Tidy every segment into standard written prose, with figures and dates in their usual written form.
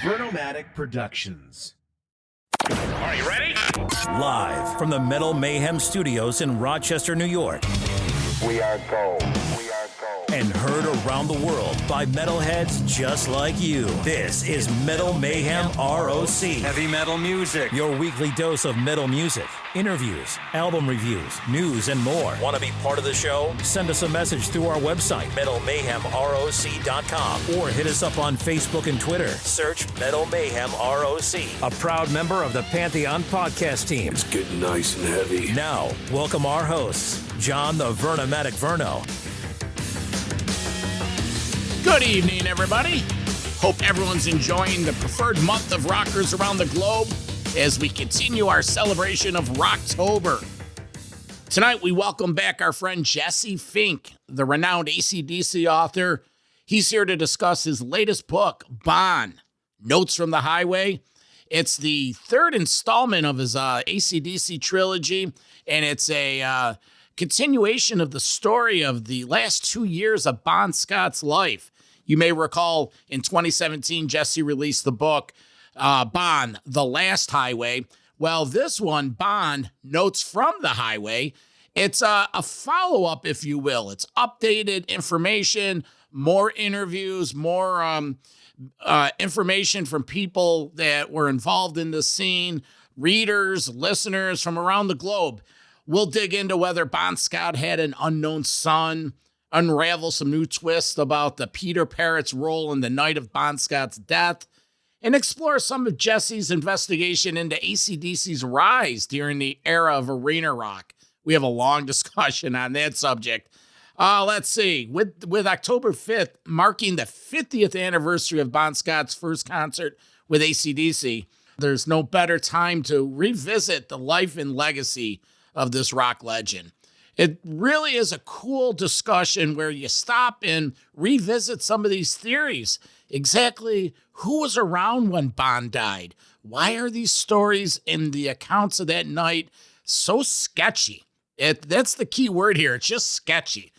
Vernomatic Productions. Are you ready? Live from the Metal Mayhem Studios in Rochester, New York. We are go. And heard around the world by metalheads just like you. This is Metal Mayhem ROC. Heavy metal music. Your weekly dose of metal music, interviews, album reviews, news, and more. Want to be part of the show? Send us a message through our website, metalmayhemroc.com, or hit us up on Facebook and Twitter. Search Metal Mayhem ROC, a proud member of the Pantheon podcast team. It's getting nice and heavy. Now, welcome our hosts, John the Vernomatic Verno. Good evening, everybody. Hope everyone's enjoying the preferred month of rockers around the globe as we continue our celebration of Rocktober. Tonight, we welcome back our friend Jesse Fink, the renowned ACDC author. He's here to discuss his latest book, Bon, Notes from the Highway. It's the third installment of his ACDC trilogy, and it's a continuation of the story of the last 2 years of Bon Scott's life. You may recall in 2017, Jesse released the book, Bon, The Last Highway. Well, this one, Bon, Notes from the Highway, it's a follow-up, if you will. It's updated information, more interviews, more information from people that were involved in the scene, readers, listeners from around the globe. We'll dig into whether Bon Scott had an unknown son, unravel some new twists about the Peter Perrett's role in the night of Bon Scott's death, and explore some of Jesse's investigation into ACDC's rise during the era of arena rock. We have a long discussion on that subject. Let's see. With October 5th marking the 50th anniversary of Bon Scott's first concert with ACDC, there's no better time to revisit the life and legacy of this rock legend. It really is a cool discussion where you stop and revisit some of these theories. Exactly who was around when Bon died? Why are these stories and the accounts of that night so sketchy? That's the key word here. It's just sketchy.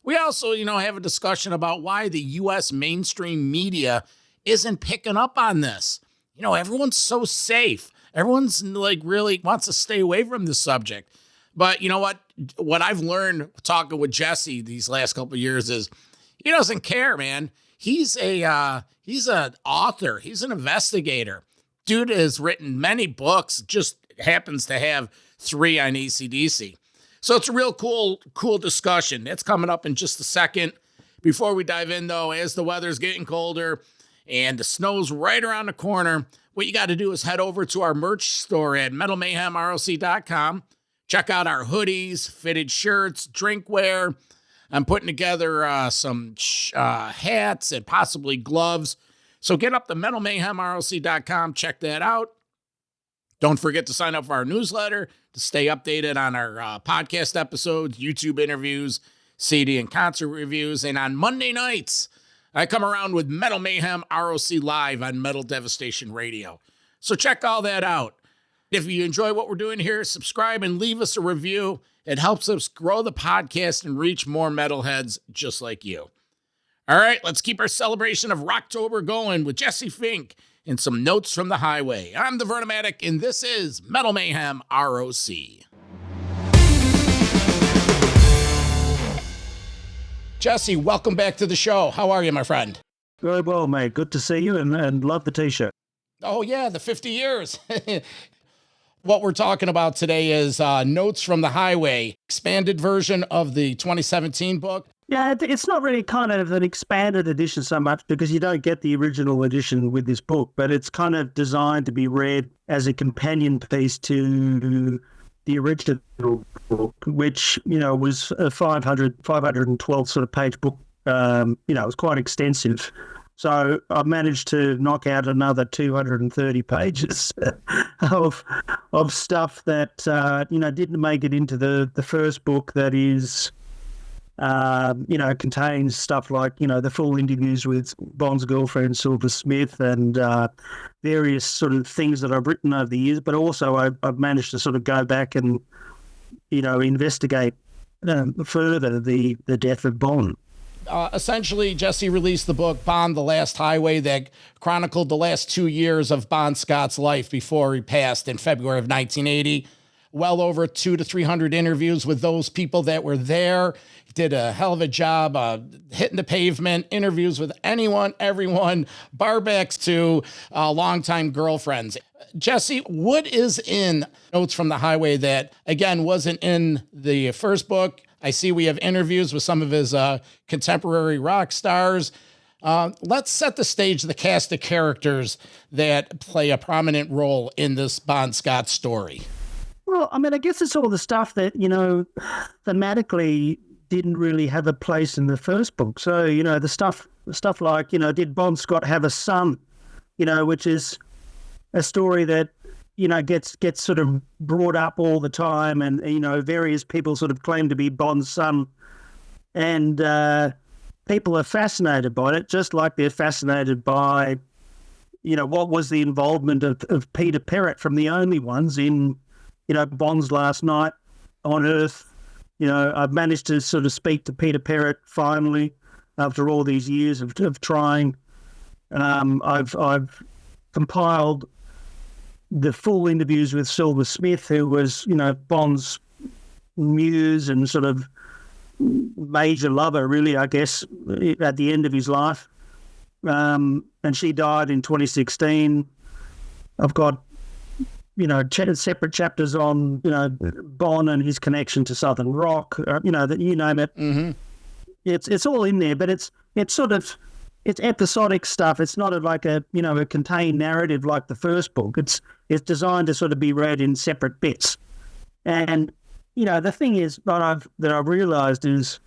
We also, have a discussion about why the U.S. mainstream media isn't picking up on this. Everyone's so safe. Everyone's really wants to stay away from this subject. But you know what? What I've learned talking with Jesse these last couple of years is he doesn't care, man. He's an author. He's an investigator. Dude has written many books, just happens to have 3 on ACDC. So it's a real cool discussion. That's coming up in just a second. Before we dive in, though, as the weather's getting colder and the snow's right around the corner, what you got to do is head over to our merch store at metalmayhemroc.com. Check out our hoodies, fitted shirts, drinkware. I'm putting together some hats and possibly gloves. So get up to metalmayhemroc.com. Check that out. Don't forget to sign up for our newsletter to stay updated on our podcast episodes, YouTube interviews, CD and concert reviews. And on Monday nights, I come around with Metal Mayhem ROC Live on Metal Devastation Radio. So check all that out. If you enjoy what we're doing here, subscribe and leave us a review. It helps us grow the podcast and reach more metalheads just like you. All right, let's keep our celebration of Rocktober going with Jesse Fink and some notes from the highway. I'm the Vernomatic, and this is Metal Mayhem ROC. Jesse, welcome back to the show. How are you, my friend? Very well, mate. Good to see you and love the T-shirt. Oh, yeah, the 50 years. What we're talking about today is Notes from the Highway, expanded version of the 2017 book. Yeah, it's not really kind of an expanded edition so much because you don't get the original edition with this book, but it's kind of designed to be read as a companion piece to the original book, which, was a 512 sort of page book. It was quite extensive. So I managed to knock out another 230 pages of stuff that, didn't make it into the first book that is, contains stuff like, the full interviews with Bon's girlfriend, Sylvia Smith, and various sort of things that I've written over the years. But also I've managed to sort of go back and, investigate further the death of Bon. essentially, Jesse released the book Bond, The Last Highway, that chronicled the last 2 years of Bon Scott's life before he passed in February of 1980. Well over 200 to 300 interviews with those people that were there. He did a hell of a job hitting the pavement, interviews with anyone, everyone, barbacks to longtime girlfriends. Jesse, what is in Notes from the Highway that, again, wasn't in the first book? I see we have interviews with some of his contemporary rock stars. Let's set the stage, the cast of characters that play a prominent role in this Bon Scott story. Well, I mean, I guess it's all the stuff that, thematically didn't really have a place in the first book. So, the stuff like, did Bon Scott have a son, which is a story that, gets sort of brought up all the time, and, various people sort of claim to be Bon's son. And people are fascinated by it, just like they're fascinated by, what was the involvement of Peter Perrett from The Only Ones in, Bond's last night on Earth. I've managed to sort of speak to Peter Perrett finally after all these years of trying. I've compiled the full interviews with Silver Smith, who was, Bond's muse and sort of major lover, really, I guess, at the end of his life. And she died in 2016. I've got separate chapters on, Bon and his connection to Southern rock, that you name it. Mm-hmm. It's all in there, but it's episodic stuff. It's not like a contained narrative like the first book. It's designed to sort of be read in separate bits. And, the thing is that I've realized is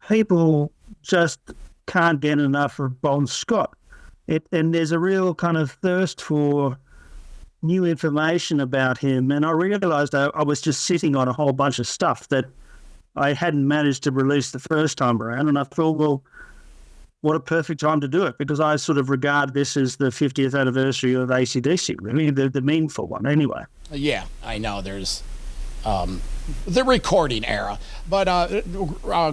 people just can't get enough of Bon Scott. And there's a real kind of thirst for new information about him, and I realized I was just sitting on a whole bunch of stuff that I hadn't managed to release the first time around, and I thought, well, what a perfect time to do it, because I sort of regard this as the 50th anniversary of ACDC, really, the meaningful one anyway. Yeah, I know there's the recording era, but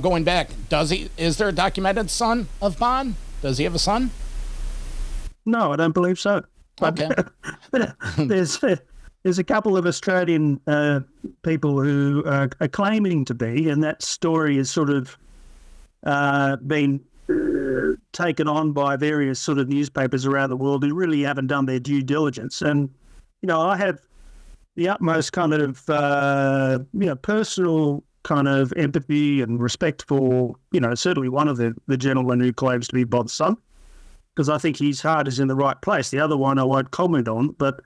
going back, is there a documented son of Bon? Does he have a son? No, I don't believe so. Okay. But there's a couple of Australian people who are claiming to be, and that story has sort of been taken on by various sort of newspapers around the world who really haven't done their due diligence. And, I have the utmost kind of, personal kind of empathy and respect for, certainly one of the gentlemen who claims to be Bon's son, because I think his heart is in the right place. The other one I won't comment on, but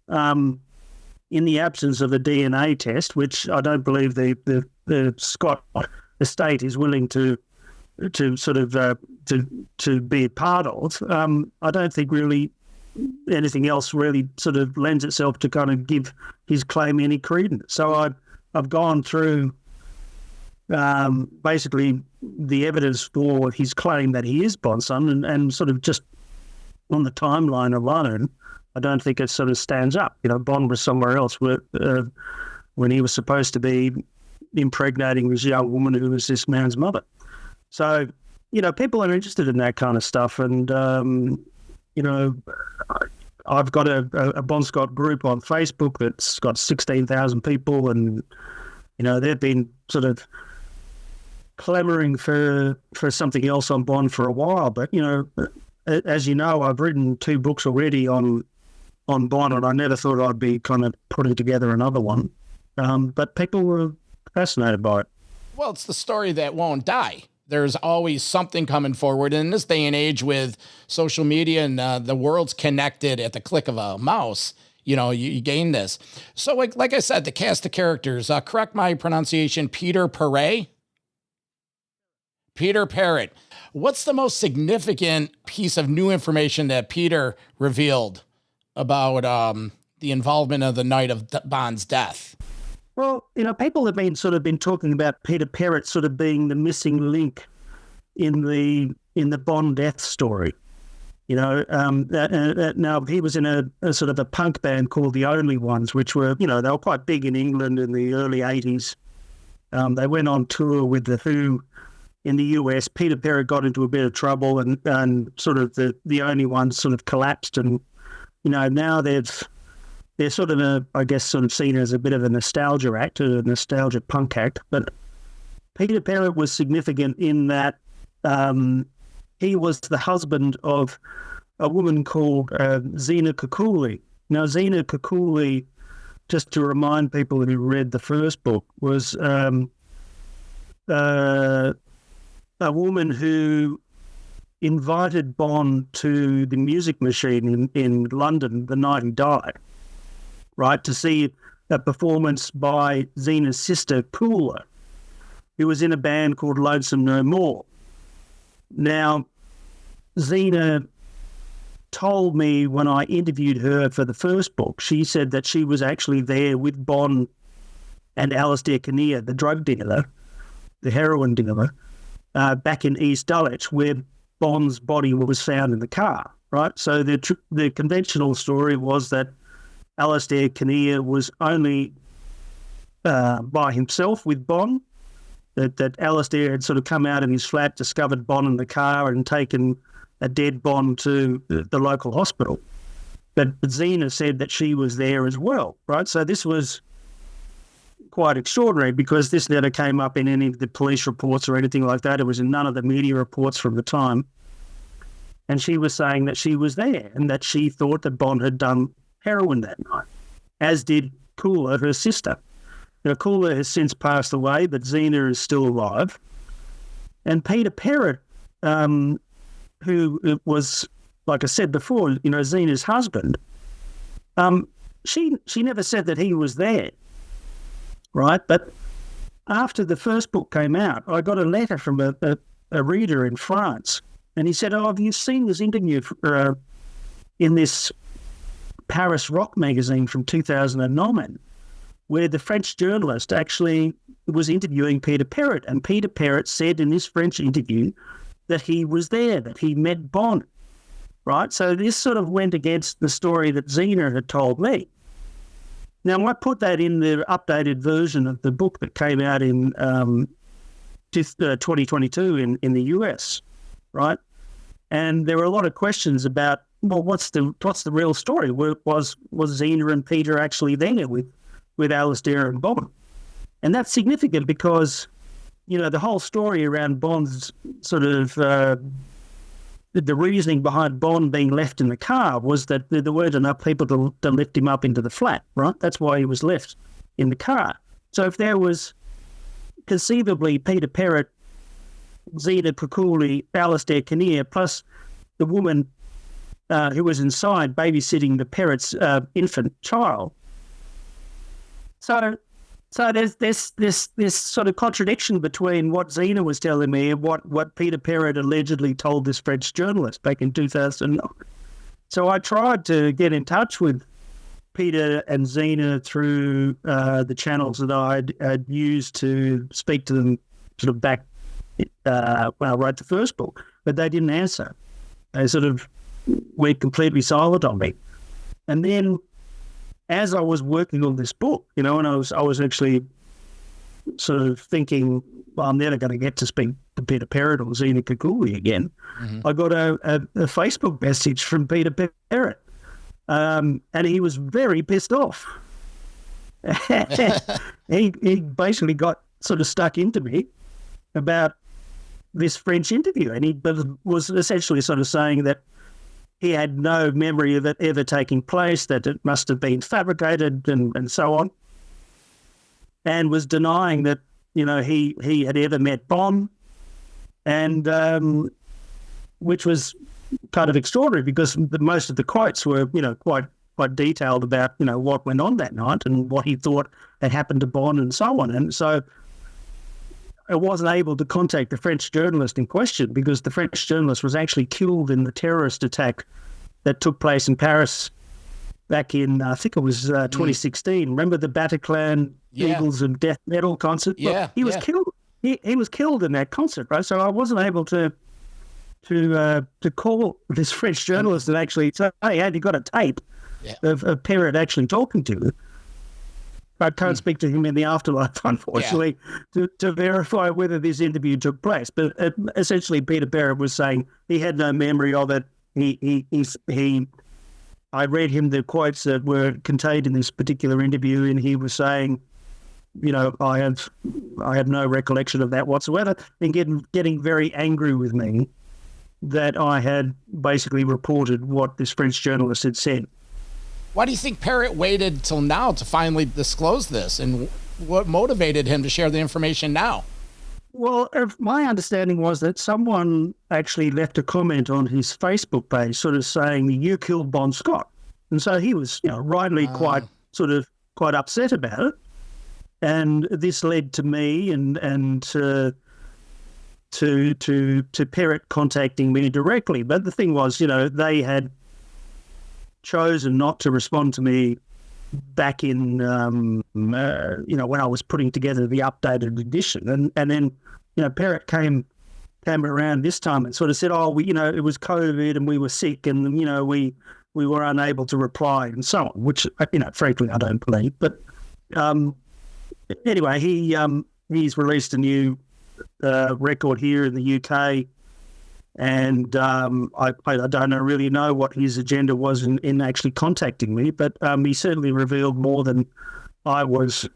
in the absence of a DNA test, which I don't believe the Scott estate is willing to sort of to be a part of, I don't think really anything else really sort of lends itself to kind of give his claim any credence. So I've gone through basically the evidence for his claim that he is Bon's son, and sort of just on the timeline alone, I don't think it sort of stands up. Bon was somewhere else when he was supposed to be impregnating this young woman who was this man's mother. So, people are interested in that kind of stuff, and I've got a Bon Scott group on Facebook that's got 16,000 people, and they've been sort of clamoring for something else on Bon for a while. But as you know, I've written 2 books already on Bon, and I never thought I'd be kind of putting together another one. But people were fascinated by it. Well, it's the story that won't die. There's always something coming forward. And in this day and age with social media and the world's connected at the click of a mouse, you gain this. So like I said, the cast of characters, correct my pronunciation, Peter Perrett? Peter Perrett. What's the most significant piece of new information that Peter revealed about the involvement of the night of Bond's death? Well, people have been talking about Peter Perrett sort of being the missing link in the Bond death story. Now he was in a sort of a punk band called The Only Ones, which were, they were quite big in England in the early 80s. They went on tour with The Who in the US. Peter Perrett got into a bit of trouble, and sort of the only one sort of collapsed. And now they're sort of I guess sort of seen as a bit of a nostalgia act, a nostalgia punk act. But Peter Perrett was significant in that he was the husband of a woman called Zena Kukuli. Now, Zena Kukuli, just to remind people who read the first book, was a woman who invited Bond to the Music Machine in London the night he died, right, to see a performance by Zena's sister, Cooler, who was in a band called Lonesome No More. Now, Zena told me when I interviewed her for the first book, she said that she was actually there with Bond and Alistair Kinnear, the drug dealer, the heroin dealer, back in East Dulwich, where Bond's body was found in the car, right? So the conventional story was that Alistair Kinnear was only by himself with Bond, that Alistair had sort of come out of his flat, discovered Bond in the car, and taken a dead Bond to the local hospital. But Zena said that she was there as well, right? So this was quite extraordinary, because this never came up in any of the police reports or anything like that. It was in none of the media reports from the time. And she was saying that she was there and that she thought that Bond had done heroin that night, as did Cooler, her sister. Now, Cooler has since passed away, but Zena is still alive. And Peter Perrett, who was, like I said before, Zena's husband, she never said that he was there, right? But after the first book came out, I got a letter from a reader in France, and he said, "Oh, have you seen this interview in this Paris rock magazine from 2009, where the French journalist actually was interviewing Peter Perrett, and Peter Perrett said in this French interview that he was there, that he met Bond," right? So this sort of went against the story that Zena had told me. Now, I put that in the updated version of the book that came out in 2022 in the US, right? And there were a lot of questions about, well, what's the real story? Was Zena and Peter actually there with Alistair and Bond? And that's significant because, the whole story around Bond's sort of the reasoning behind Bond being left in the car was that there weren't enough people to lift him up into the flat, right? That's why he was left in the car. So if there was conceivably Peter Perrett, Zena Kukuli, Alistair Kinnear, plus the woman who was inside babysitting the Perrett's infant child. So there's this sort of contradiction between what Zena was telling me and what Peter Perrett allegedly told this French journalist back in 2009. So I tried to get in touch with Peter and Zena through the channels that I'd used to speak to them sort of back when I wrote the first book, but they didn't answer. They sort of went completely silent on me. And then as I was working on this book, and I was actually sort of thinking, well, I'm never going to get to speak to Peter Perrett or Zena Kukuli again. Mm-hmm. I got a Facebook message from Peter Perrett, and he was very pissed off. he basically got sort of stuck into me about this French interview, and he was essentially sort of saying that he had no memory of it ever taking place, that it must have been fabricated and so on, and was denying that, he had ever met Bond, and which was kind of extraordinary because most of the quotes were, quite detailed about, what went on that night and what he thought had happened to Bond and so on. And so I wasn't able to contact the French journalist in question because the French journalist was actually killed in the terrorist attack that took place in Paris back in, I think it was 2016. Remember the Bataclan Eagles of Death Metal concert? Yeah, well, he was killed. He was killed in that concert, right? So I wasn't able to call this French journalist and actually say, hey, have you got a tape of Perrett actually talking to you? I can't speak to him in the afterlife, unfortunately, to verify whether this interview took place. But essentially, Peter Perrett was saying he had no memory of it. I read him the quotes that were contained in this particular interview, and he was saying, I have no recollection of that whatsoever, and getting very angry with me that I had basically reported what this French journalist had said. Why do you think Perrett waited till now to finally disclose this, and what motivated him to share the information now? Well, my understanding was that someone actually left a comment on his Facebook page sort of saying, you killed Bon Scott. And so he was, rightly quite upset about it. And this led to me and to Perrett contacting me directly. But the thing was, they had chosen not to respond to me back in, when I was putting together the updated edition. And then, Perrett came around this time and sort of said, it was COVID and we were sick and, we were unable to reply and so on, which, frankly, I don't believe. But anyway, he's released a new record here in the UK. And I don't really know what his agenda was in actually contacting me, but he certainly revealed more than I was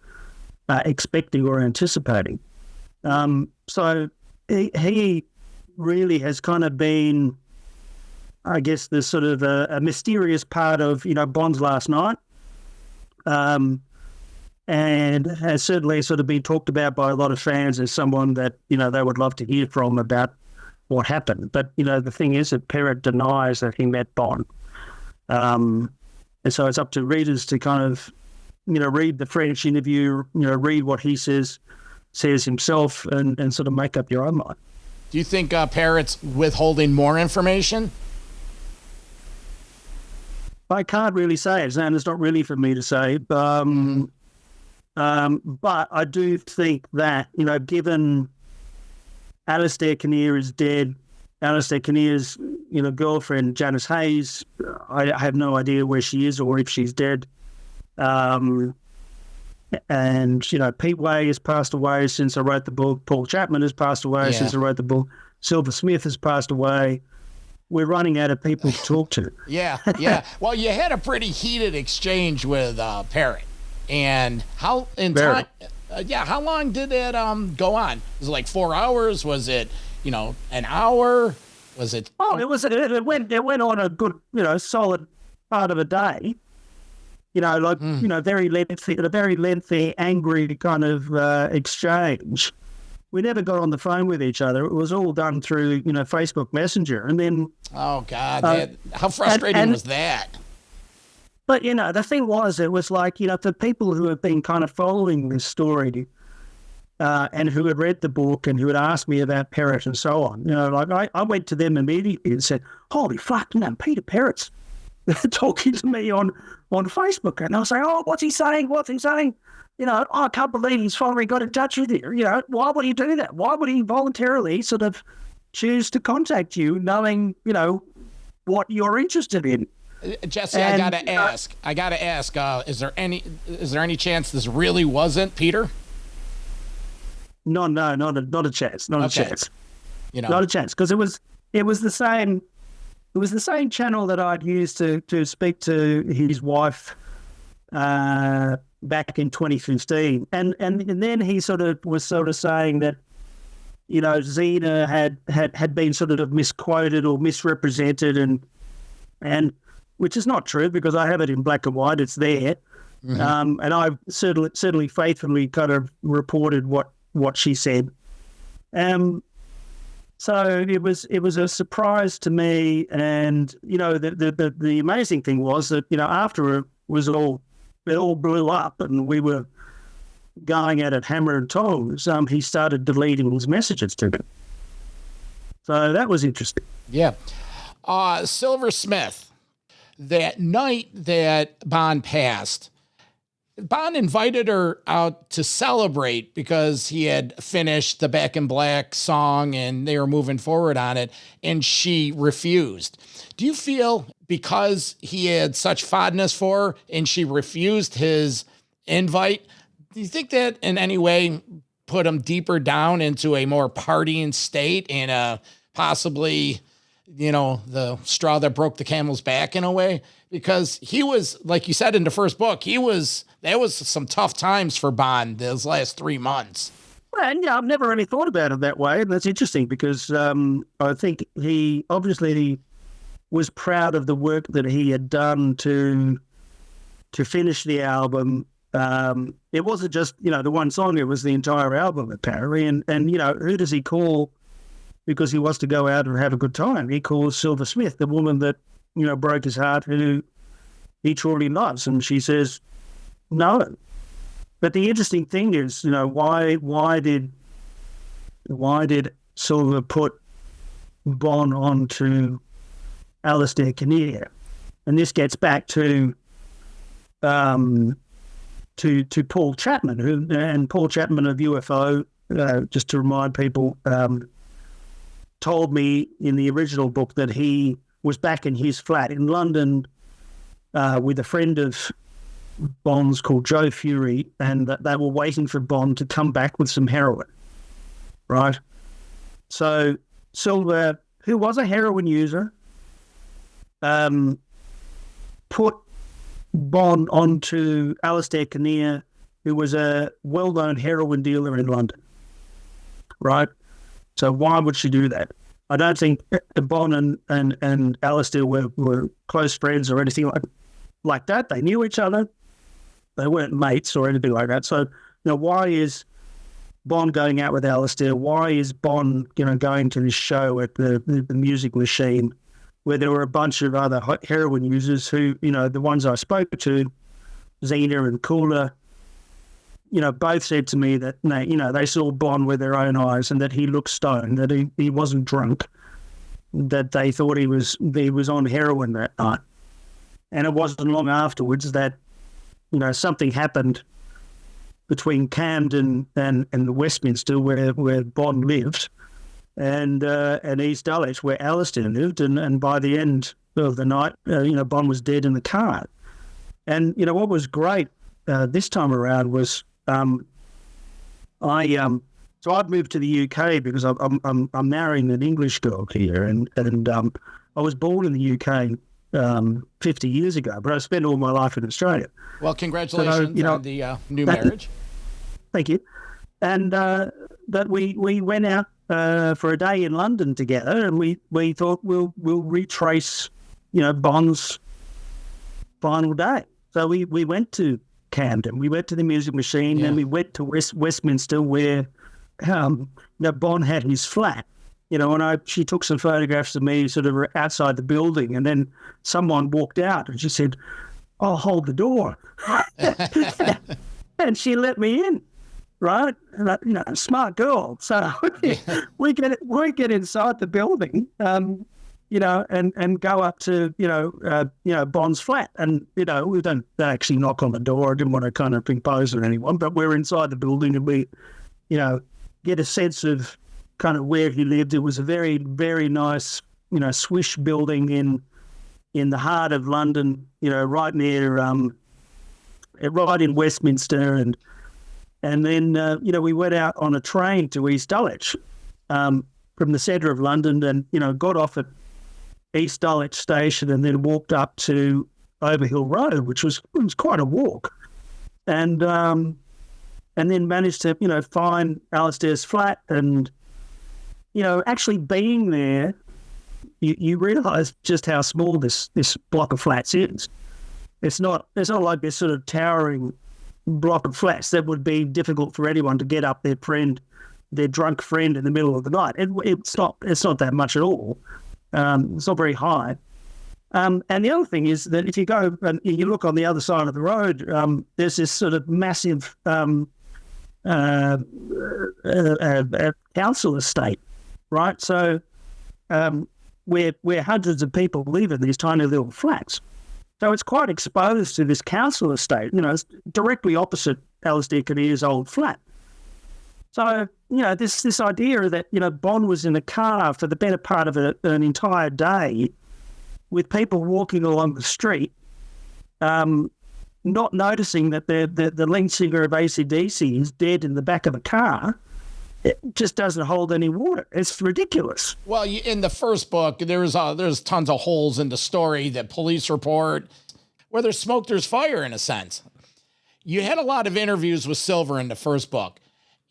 expecting or anticipating. So he really has kind of been, I guess, the sort of a mysterious part of, Bond's last night, and has certainly sort of been talked about by a lot of fans as someone that, they would love to hear from about what happened. But, the thing is that Perrett denies that he met Bond. And so it's up to readers to kind of, read the French interview, read what he says himself and sort of make up your own mind. Do you think Perrett's withholding more information? I can't really say it, and it's not really for me to say. But I do think that, given Alistair Kinnear is dead, Alistair Kinnear's, girlfriend, Janice Hayes, I have no idea where she is or if she's dead. And, Pete Way has passed away since I wrote the book. Paul Chapman has passed away since I wrote the book. Silver Smith has passed away. We're running out of people to talk to. Yeah. Well, you had a pretty heated exchange with Perrett. And how long did it go on? Was it like 4 hours? Was it, an hour? Was it? Oh, it went on a good, solid part of a day. Very lengthy, angry kind of exchange. We never got on the phone with each other. It was all done through, Facebook Messenger. And then... Oh, God. How frustrating was that? But, the thing was, it was like, for people who have been kind of following this story and who had read the book and who had asked me about Perrett and so on, I went to them immediately and said, holy fuck, Peter Perrett's talking to me on Facebook. And I was like, oh, what's he saying? I can't believe he's finally got in touch with you. Why would he do that? Why would he voluntarily sort of choose to contact you knowing, what you're interested in? Jesse, I gotta ask, is there any chance this really wasn't Peter? No, not a chance. Not a chance. Not a chance. Because it was the same channel that I'd used to speak to his wife back in 2015. And then he was saying that, Xena had been sort of misquoted or misrepresented and which is not true because I have it in black and white. It's there. Mm-hmm. And I've certainly faithfully kind of reported what she said. So it was a surprise to me. And, the amazing thing was that, after it all blew up and we were going at it hammer and tongs, he started deleting his messages to me. So that was interesting. Yeah. Silver Smith, that night that Bond passed, Bond invited her out to celebrate because he had finished the Back in Black song and they were moving forward on it, and she refused. Do you feel because he had such fondness for her and she refused his invite. Do you think that in any way put him deeper down into a more partying state and possibly, the straw that broke the camel's back in a way? Because he was, like you said in the first book, there was some tough times for Bond those last 3 months. Well, and I've never really thought about it that way. And that's interesting because I think he obviously was proud of the work that he had done to finish the album. It wasn't just, the one song, it was the entire album, apparently. And who does he call because he wants to go out and have a good time? He calls Silver Smith, the woman that, broke his heart, who he truly loves. And she says, no. But the interesting thing is, why did Silver put Bon onto Alistair Kinnear? And this gets back to Paul Chapman, and Paul Chapman of UFO, just to remind people, told me in the original book that he was back in his flat in London with a friend of Bond's called Joe Fury, and that they were waiting for Bond to come back with some heroin, right? So Silver, who was a heroin user, put Bond onto Alistair Kinnear, who was a well-known heroin dealer in London, right? So why would she do that? I don't think Bond and Alistair were close friends or anything like that. They knew each other. They weren't mates or anything like that. So, why is Bond going out with Alistair? Why is Bond, going to this show at the Music Machine where there were a bunch of other heroin users who, the ones I spoke to, Xena and Cooler, both said to me that, they saw Bond with their own eyes and that he looked stoned, that he wasn't drunk, that they thought he was on heroin that night. And it wasn't long afterwards that, something happened between Camden and the Westminster where Bond lived and East Dulwich where Alistair lived. And by the end of the night, Bond was dead in the car. And, what was great this time around was so I've moved to the UK because I'm marrying an English girl here. And I was born in the UK 50 years ago, but I spent all my life in Australia. Well, congratulations on the new marriage. Thank you. And that we went out for a day in London together, and we thought we'll retrace, Bond's final day. So we went to Camden, we went to the Music Machine, and we went to Westminster where Bond had his flat. And she took some photographs of me sort of outside the building, and then someone walked out and she said, "I'll hold the door." And she let me in, right? And smart girl. So we get inside the building, and go up to, Bond's flat. And, we don't actually knock on the door. I didn't want to kind of impose on anyone, but we're inside the building and we, get a sense of kind of where he lived. It was a very, very nice, swish building in the heart of London, right near, right in Westminster. And then, we went out on a train to East Dulwich from the centre of London and, got off at East Dulwich Station and then walked up to Overhill Road, which was quite a walk. And then managed to, find Alistair's flat and, actually being there, you realise just how small this block of flats is. It's not like this sort of towering block of flats that would be difficult for anyone to get up their drunk friend in the middle of the night. It's not that much at all. It's not very high. And the other thing is that if you go and you look on the other side of the road, there's this sort of massive council estate, right? So where hundreds of people live in these tiny little flats. So it's quite exposed to this council estate. It's directly opposite Alistair Kinnear's old flat. So, this idea that, Bond was in a car for the better part of an entire day with people walking along the street, not noticing that the lead singer of ACDC is dead in the back of a car, it just doesn't hold any water. It's ridiculous. Well, in the first book, there's tons of holes in the story, the police report. Where there's smoke, there's fire, in a sense. You had a lot of interviews with Silver in the first book.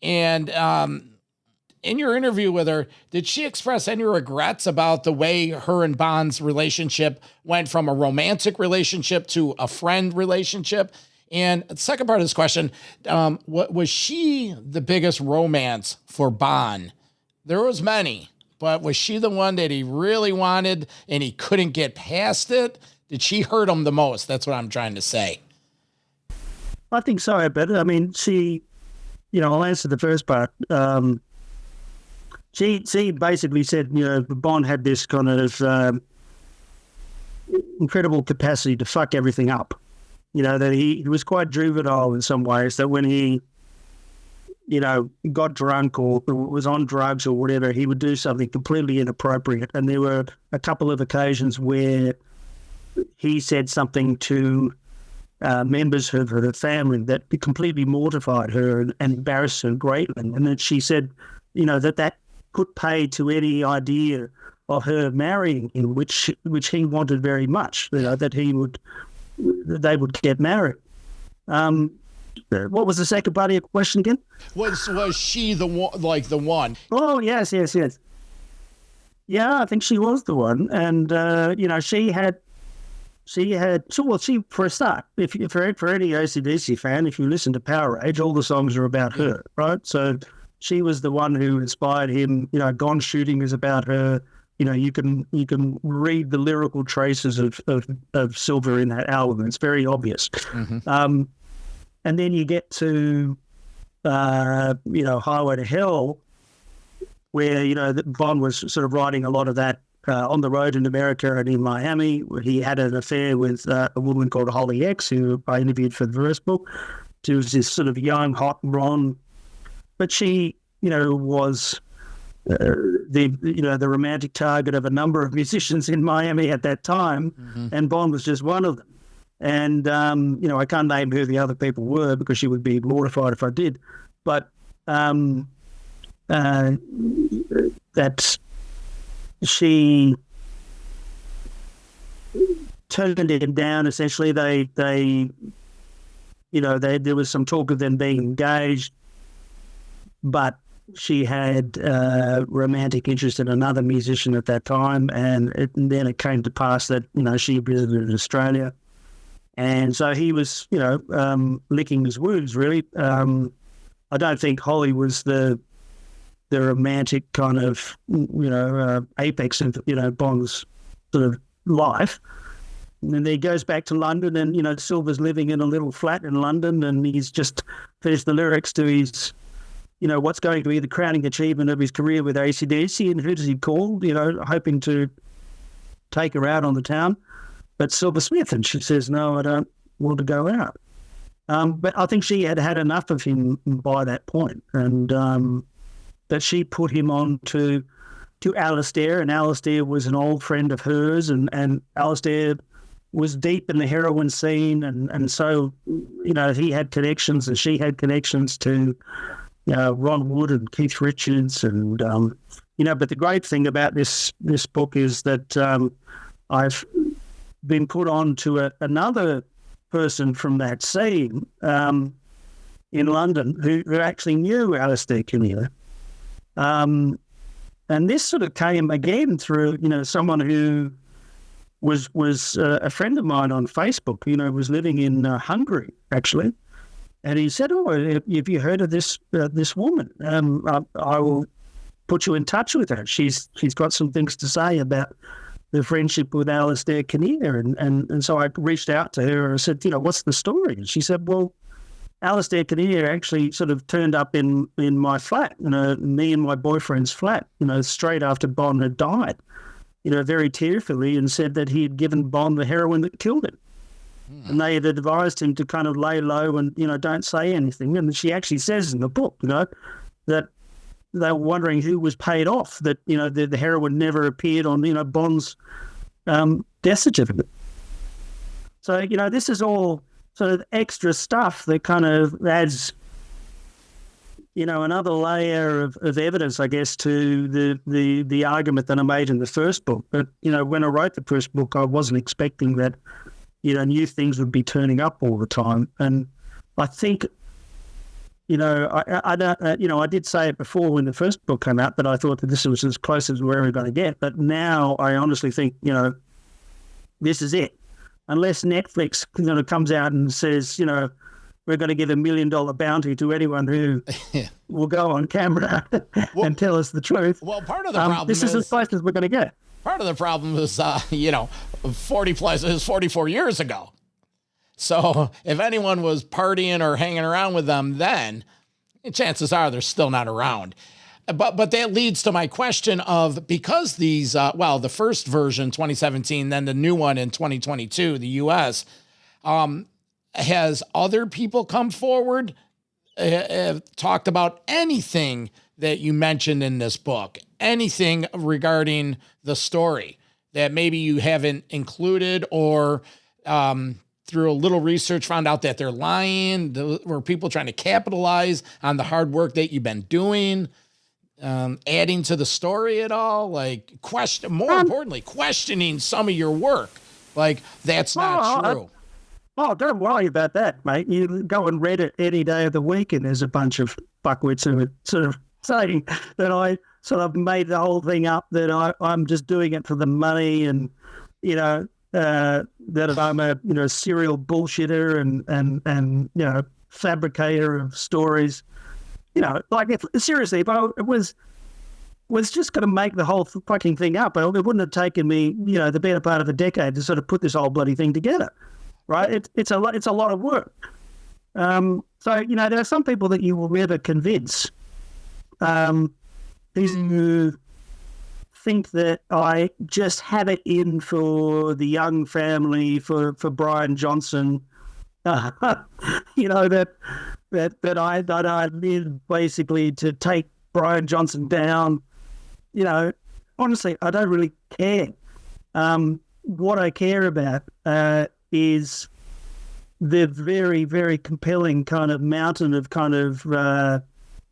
And in your interview with her, did she express any regrets about the way her and Bond's relationship went from a romantic relationship to a friend relationship? And the second part of this question, what was she the biggest romance for Bond? There was many, but was she the one that he really wanted and he couldn't get past it? Did she hurt him the most? That's what I'm trying to say. I think so, but I mean, she, I'll answer the first part. She basically said, Bond had this kind of incredible capacity to fuck everything up. That he was quite juvenile in some ways, that when he, got drunk or was on drugs or whatever, he would do something completely inappropriate. And there were a couple of occasions where he said something to members of her family that completely mortified her and embarrassed her greatly. And then she said, that put pay to any idea of her marrying him, which he wanted very much, that they would get married. What was the second part of your question again? Was she the one, like the one? Oh, yes. Yeah, I think she was the one. And, she for a start, for any ACDC fan, if you listen to Power Age, all the songs are about her, right? So she was the one who inspired him. Gone Shooting is about her. You can read the lyrical traces of Silver in that album. It's very obvious. Mm-hmm. And then you get to, Highway to Hell, where, Bond was sort of writing a lot of that on the road in America and in Miami, where he had an affair with a woman called Holly X, who I interviewed for the first book. She was this sort of young, hot blonde, but she, was the romantic target of a number of musicians in Miami at that time, mm-hmm. and Bond was just one of them. And I can't name who the other people were because she would be mortified if I did, but that she turned him down. Essentially, there was some talk of them being engaged, but she had romantic interest in another musician at that time, and then it came to pass that she visited Australia, and so he was licking his wounds. Really, I don't think Holly was the romantic kind of apex of Bond's sort of life. And then he goes back to London, and Silver's living in a little flat in London, and he's just finished the lyrics to his what's going to be the crowning achievement of his career with ACDC, and who does he call, hoping to take her out on the town, but Silver Smith. And she says, no, I don't want to go out. But I think she had had enough of him by that point, and that she put him on to Alistair, and Alistair was an old friend of hers, and Alistair was deep in the heroin scene, and so, he had connections and she had connections to Ron Wood and Keith Richards, and but the great thing about this book is that I've been put on to another person from that scene in London who actually knew Alistair Kinnear. And this sort of came again through someone who was a friend of mine on Facebook. Was living in Hungary actually. And he said, "Oh, have you heard of this woman? I will put you in touch with her. She's got some things to say about the friendship with Alistair Kinnear." And so I reached out to her and I said, "What's the story?" And she said, "Well, Alistair Kinnear actually sort of turned up in my flat, me and my boyfriend's flat, straight after Bond had died, very tearfully, and said that he had given Bond the heroin that killed him." And they had advised him to kind of lay low and, don't say anything. And she actually says in the book, that they were wondering who was paid off, that, the heroin never appeared on, Bond's death certificate. So, this is all sort of extra stuff that kind of adds, another layer of evidence, I guess, to the argument that I made in the first book. But, when I wrote the first book, I wasn't expecting that, new things would be turning up all the time. And I think, I don't, I did say it before when the first book came out that I thought that this was as close as we're ever going to get. But now I honestly think, this is it. Unless Netflix, comes out and says, we're going to give $1 million bounty to anyone who will go on camera and tell us the truth. Well, part of the problem this is as close as we're going to get. Part of the problem is, 44 years ago. So if anyone was partying or hanging around with them then, chances are they're still not around. But that leads to my question of, because these, the first version, 2017, then the new one in 2022, the U.S., has other people come forward, talked about anything that you mentioned in this book, anything regarding the story that maybe you haven't included, or through a little research found out that they're lying? Were people trying to capitalize on the hard work that you've been doing, adding to the story at all? Like, more importantly, questioning some of your work. Like, that's not true. Don't worry about that, mate. You go and read it any day of the week, and there's a bunch of fuckwits who are sort of saying that I sort of made the whole thing up, that I'm just doing it for the money, and, that I'm a, serial bullshitter and fabricator of stories. Seriously, if I was just going to make the whole fucking thing up, it wouldn't have taken me, the better part of a decade to sort of put this whole bloody thing together. Right, it's a lot of work. So there are some people that you will never convince, who think that I just have it in for the Young family, for Brian Johnson. That I live basically to take Brian Johnson down. Honestly, I don't really care. What I care about is the very, very compelling kind of mountain of kind of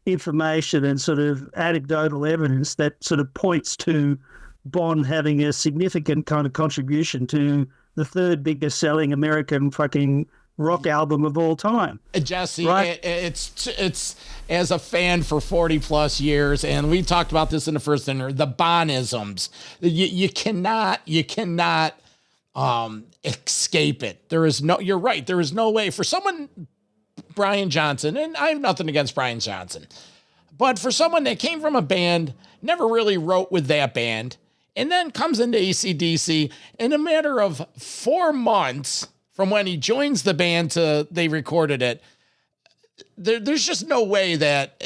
information and sort of anecdotal evidence that sort of points to Bond having a significant kind of contribution to the third biggest selling American fucking rock album of all time. Jesse, right? It's as a fan for 40 plus years, and we talked about this in the first interview, the Bonisms. You cannot escape it. You're right. There is no way for someone, Brian Johnson, and I have nothing against Brian Johnson, but for someone that came from a band, never really wrote with that band, and then comes into ACDC in a matter of 4 months from when he joins the band to they recorded it, there's just no way that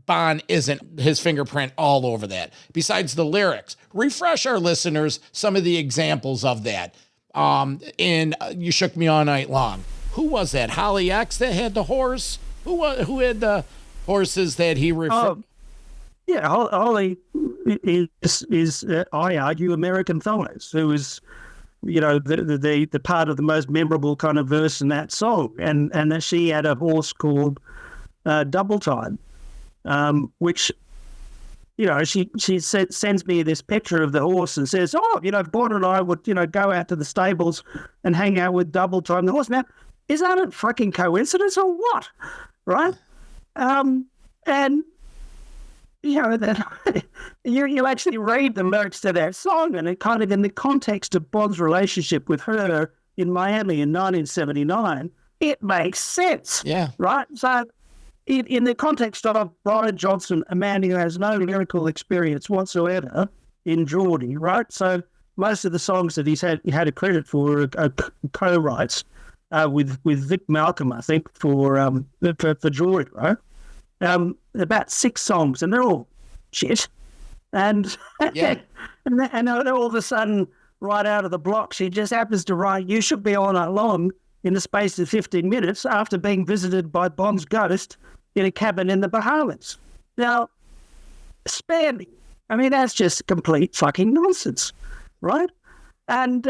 Bond isn't his fingerprint all over that. Besides the lyrics, refresh our listeners some of the examples of that. In You Shook Me All Night Long. Who was that? Holly X that had the horse? Who had the horses that he referred? Yeah, Holly is I argue, American Thighs, who is, the part of the most memorable kind of verse in that song, and that she had a horse called Double Time, which, she sends me this picture of the horse and says, Bond and I would, go out to the stables and hang out with Double Time, the horse. Now, is that a fucking coincidence or what? Right? And that you actually read the lyrics to that song, and it kind of, in the context of Bond's relationship with her in Miami in 1979, it makes sense. Yeah. Right? So in the context of Brian Johnson, a man who has no lyrical experience whatsoever in Geordie, right? So most of the songs that he had a credit for are co-writes with Vic Malcolm, I think, for Geordie, right? About 6 songs, and they're all shit. And and all of a sudden, right out of the block, she just happens to write "You Should Be All Night Long" in the space of 15 minutes after being visited by Bond's ghost in a cabin in the Bahamas. Now, spare me. I mean, that's just complete fucking nonsense, right? And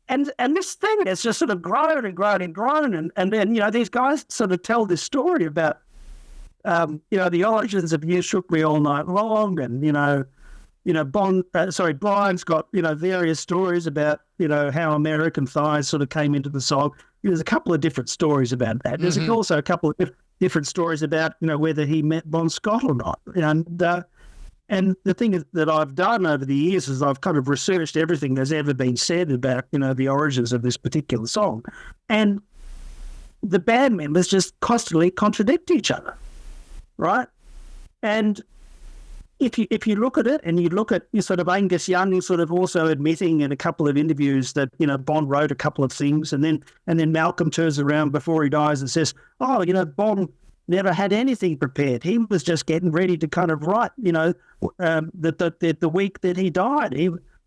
and this thing has just sort of grown and grown and grown, and then these guys sort of tell this story about the origins of "You Shook Me All Night Long," and Brian's got various stories about how American Thighs sort of came into the song. There's a couple of different stories about that. There's also a couple of different stories about whether he met Bon Scott or not, and the thing that I've done over the years is I've kind of researched everything that's ever been said about, the origins of this particular song. And the band members just constantly contradict each other, right? And if you look at it and you look at sort of Angus Young sort of also admitting in a couple of interviews that, Bon wrote a couple of things, and then Malcolm turns around before he dies and says, oh, Bon never had anything prepared. He was just getting ready to kind of write, the week that he died.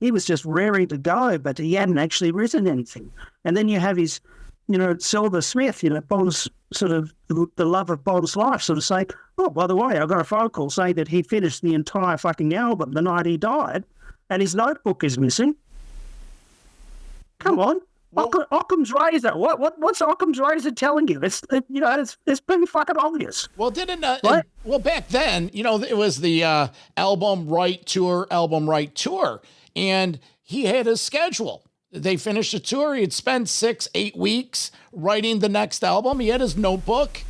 He was just raring to go, but he hadn't actually written anything. And then you have his, Silver Smith, Bon's sort of the love of Bon's life, sort of saying, oh, by the way, I got a phone call saying that he finished the entire fucking album the night he died, and his notebook is missing. Come on. Occam's razor. What's Occam's razor telling you? It's pretty fucking obvious. Well, back then, it was the album right tour, and he had his schedule. They finished the tour. He'd spend 6-8 weeks writing the next album. He had his notebook,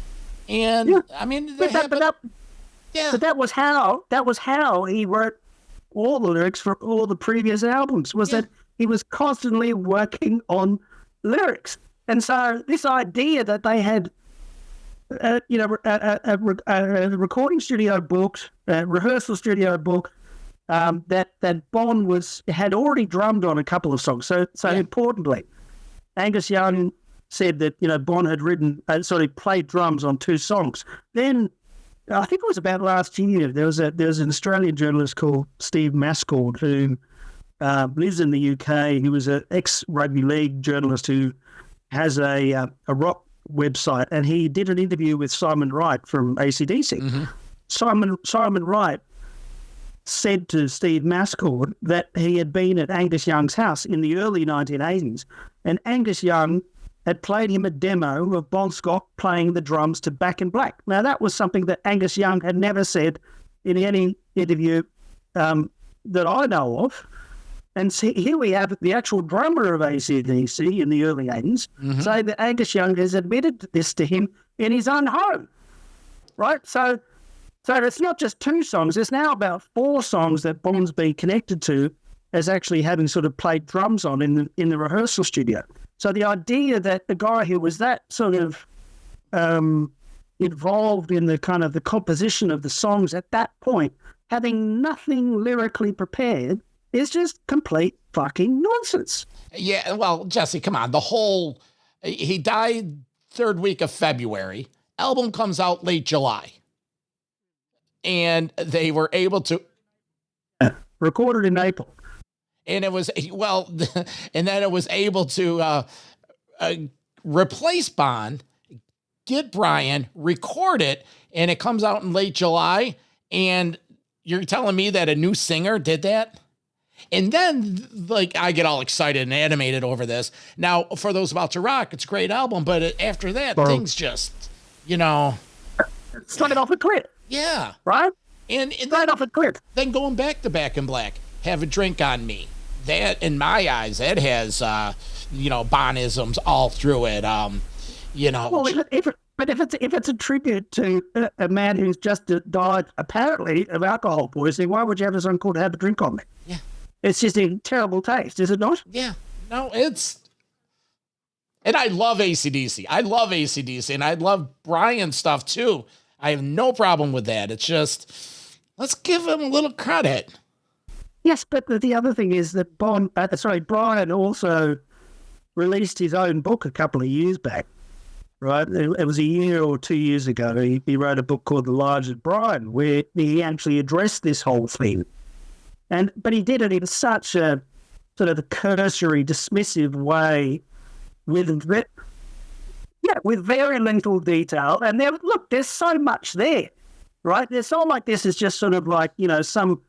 and I mean, but that was how he wrote all the lyrics for all the previous albums. That he was constantly working on lyrics. And so this idea that they had, a recording studio booked, a rehearsal studio booked, that Bon had already drummed on a couple of songs. So importantly, Angus Young said that, Bon had played drums on 2 songs. Then, I think it was about last year, there was an Australian journalist called Steve Mascord who lives in the UK. He was an ex-rugby league journalist who has a rock website, and he did an interview with Simon Wright from ACDC. Mm-hmm. Simon Wright said to Steve Mascord that he had been at Angus Young's house in the early 1980s, and Angus Young had played him a demo of Bon Scott playing the drums to Back in Black. Now, that was something that Angus Young had never said in any interview that I know of. And see, here we have the actual drummer of AC/DC in the early 80s saying that Angus Young has admitted this to him in his own home, right? So it's not just 2 songs. There's now about 4 songs that Bon's been connected to as actually having sort of played drums on in the rehearsal studio. So the idea that the guy who was that sort of involved in the kind of the composition of the songs at that point, having nothing lyrically prepared, is just complete fucking nonsense. Yeah, well, Jesse, come on. He died 3rd week of February. Album comes out late July. And they were able to... Recorded in April. And it was, and then it was able to replace Bon, get Brian, record it, and it comes out in late July. And you're telling me that a new singer did that? And then, I get all excited and animated over this. Now, for those about to rock, it's a great album, but after that, things just, Started off a clip. Yeah. Right? And started off a clip. Then going back to Back in Black, Have a Drink on Me. That, in my eyes, that has, Bonisms all through it. Well, if it's a tribute to a man who's just died, apparently, of alcohol poisoning, why would you have a song called Have a Drink on Me? Yeah. It's just in terrible taste, is it not? Yeah. No, it's... And I love AC/DC. And I love Brian's stuff, too. I have no problem with that. It's just, let's give him a little credit. Yes, but the other thing is that Brian also released his own book a couple of years back, right? It was a year or 2 years ago. He wrote a book called The Larger Brian, where he actually addressed this whole thing. But he did it in such a sort of a cursory, dismissive way with very little detail. And there's so much there, right? It's not like this is just sort of like, some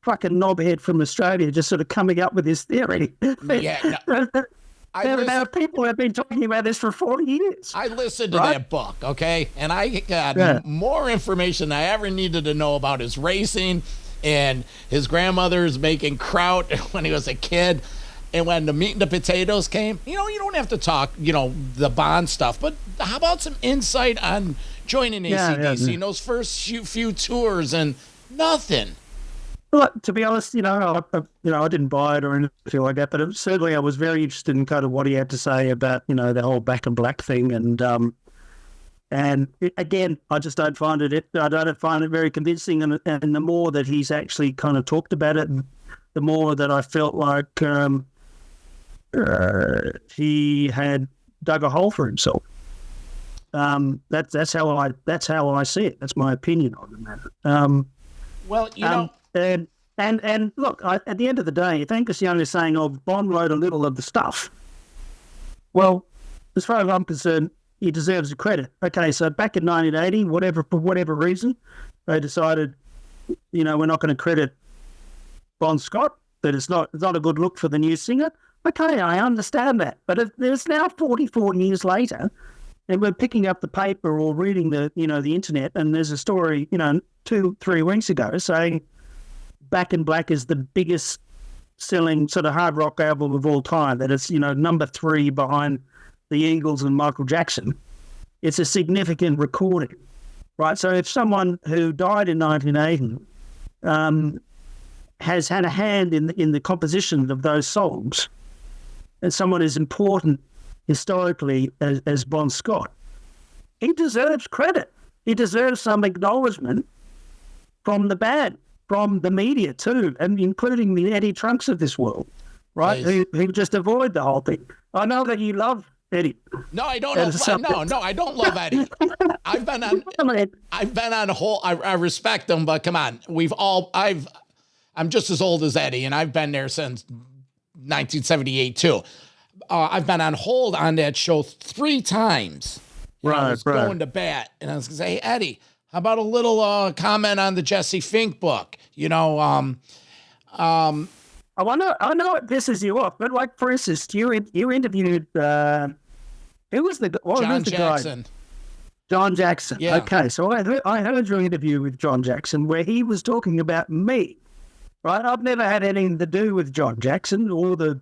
fucking knobhead from Australia just sort of coming up with this theory. Yeah, no. There are people who have been talking about this for 40 years. I listened to that book, okay? And I got more information than I ever needed to know about his racing and his grandmother's making kraut when he was a kid. And when the meat and the potatoes came, you don't have to talk, the Bond stuff, but how about some insight on joining ACDC in those first few tours and nothing? Look, to be honest, I didn't buy it or anything like that, but certainly I was very interested in kind of what he had to say about, the whole Back in Black thing, and again, I just don't find it. I don't find it very convincing, and the more that he's actually kind of talked about it, the more that I felt like he had dug a hole for himself. That's how I see it. That's my opinion on the matter. Well, And look, at the end of the day, if Angus Young is saying, Bond wrote a little of the stuff, well, as far as I'm concerned, he deserves the credit. Okay, so back in 1980, for whatever reason, they decided, we're not going to credit Bon Scott, that it's not a good look for the new singer. Okay, I understand that. But if there's now 44 years later, and we're picking up the paper or reading the internet, and there's a story, 2-3 weeks ago saying Back in Black is the biggest selling sort of hard rock album of all time, that it's, number 3 behind the Eagles and Michael Jackson. It's a significant recording, right? So if someone who died in 1980 has had a hand in the composition of those songs, and someone as important historically as Bon Scott, he deserves credit. He deserves some acknowledgement from the band, from the media too, and including the Eddie Trunks of this world, right? Who just avoid the whole thing. I know that you love Eddie. No, I don't. No, I don't love Eddie. I've been on a whole. I respect him, but come on, I'm just as old as Eddie, and I've been there since 1978 too. I've been on hold on that show 3 times. I was going to bat, and I was going to say, hey, Eddie, how about a little comment on the Jesse Fink book? I know it pisses you off, but like, for instance, you interviewed who was the Jackson. Guy? John Jackson. Yeah. Okay, so I heard your interview with John Jackson where he was talking about me, right? I've never had anything to do with John Jackson or the